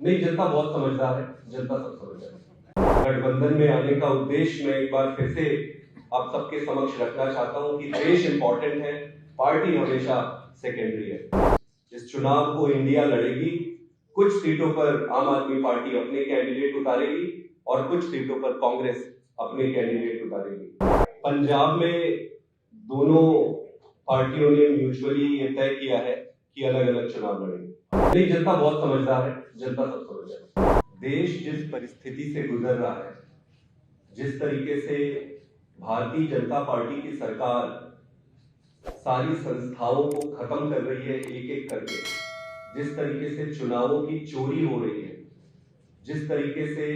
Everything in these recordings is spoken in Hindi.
नहीं, जनता बहुत समझदार है, जनता सब समझ है। गठबंधन में आने का उद्देश्य मैं एक बार फिर से आप सबके समक्ष रखना चाहता हूं कि देश इंपॉर्टेंट है, पार्टी हमेशा सेकेंडरी है। इस चुनाव को इंडिया लड़ेगी। कुछ सीटों पर आम आदमी पार्टी अपने कैंडिडेट उतारेगी और कुछ सीटों पर कांग्रेस अपने कैंडिडेट उतारेगी। पंजाब में दोनों पार्टियों ने म्यूचुअली ये तय किया है कि अलग अलग चुनाव लड़ेंगे। नहीं, जनता बहुत समझदार है, जनता सब समझ है। देश जिस परिस्थिति से गुजर रहा है, जिस तरीके से भारतीय जनता पार्टी की सरकार सारी संस्थाओं को खत्म कर रही है एक एक करके, जिस तरीके से चुनावों की चोरी हो रही है, जिस तरीके से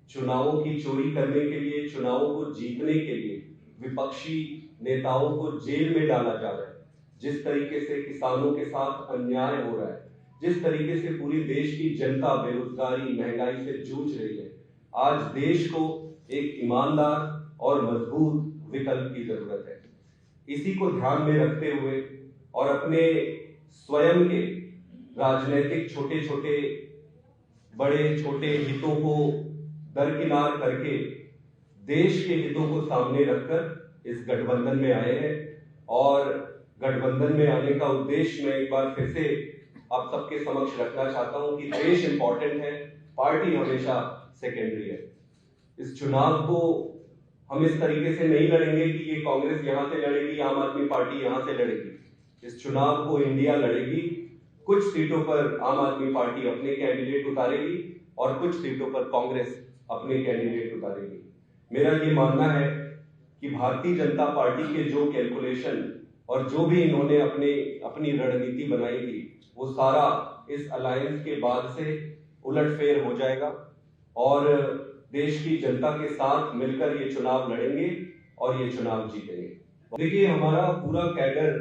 चुनावों की चोरी करने के लिए, चुनावों को जीतने के लिए विपक्षी नेताओं को जेल में डाला जा रहा है, जिस तरीके से किसानों के साथ अन्याय हो रहा है, जिस तरीके से पूरी देश की जनता बेरोजगारी, महंगाई से जूझ रही है, आज देश को एक ईमानदार और मजबूत विकल्प की जरूरत है। इसी को ध्यान में रखते हुए और अपने स्वयं के राजनीतिक छोटे छोटे बड़े छोटे हितों को दरकिनार करके देश के हितों को सामने रखकर इस गठबंधन में आए हैं। और गठबंधन में आने का उद्देश्य मैं एक बार फिर से आप सबके समक्ष रखना चाहता हूं कि देश इंपॉर्टेंट है, पार्टी हमेशा सेकेंडरी है। इस चुनाव को हम इस तरीके से नहीं लड़ेंगे कि ये कांग्रेस यहां से लड़ेगी, आम आदमी पार्टी यहां से लड़ेगी। इस चुनाव को इंडिया लड़ेगी। कुछ सीटों पर आम आदमी पार्टी अपने कैंडिडेट उतारेगी और कुछ सीटों पर कांग्रेस अपने कैंडिडेट उतारेगी। मेरा ये मानना है कि भारतीय जनता पार्टी के जो कैलकुलेशन और जो भी इन्होंने अपनी रणनीति बनाई थी, वो सारा इस अलायंस के बाद से उलटफेर हो जाएगा और देश की जनता के साथ मिलकर ये चुनाव लड़ेंगे और ये चुनाव जीतेंगे। देखिए, हमारा पूरा कैडर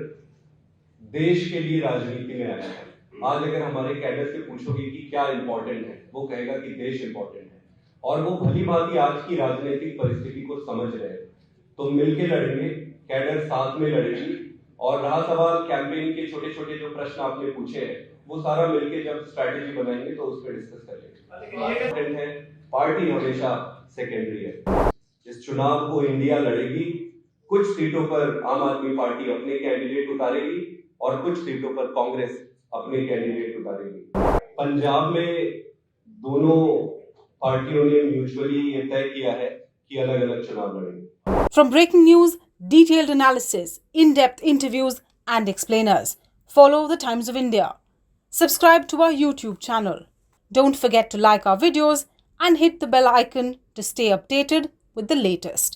देश के लिए राजनीति में आया है। आज अगर हमारे कैडर से पूछोगे कि क्या इंपॉर्टेंट है, वो कहेगा कि देश इंपॉर्टेंट है। और वो भली भांति आज की राजनीतिक परिस्थिति को समझ रहे हैं। तो मिलके लड़ेंगे, कैडर साथ में लड़ेगी। और रहा सवाल कैंपेन के छोटे छोटे जो प्रश्न आपने पूछे हैं, वो सारा मिलके जब स्ट्रैटेजी बनाएंगे तो उस पर डिस्कस करेंगे। है, पार्टी हमेशा सेकेंडरी है। इस चुनाव को इंडिया लड़ेगी। कुछ सीटों पर आम आदमी पार्टी अपने कैंडिडेट उतारेगी और कुछ सीटों पर कांग्रेस अपने कैंडिडेट उतारेगी। पंजाब में दोनों पार्टियों ने म्यूचुअली ये तय किया है कि अलग अलग चुनाव लड़ेंगे। From breaking news, detailed analysis, in-depth interviews and explainers, follow the Times of India. Subscribe to our YouTube channel. Don't forget to like our videos and hit the bell icon to stay updated with the latest.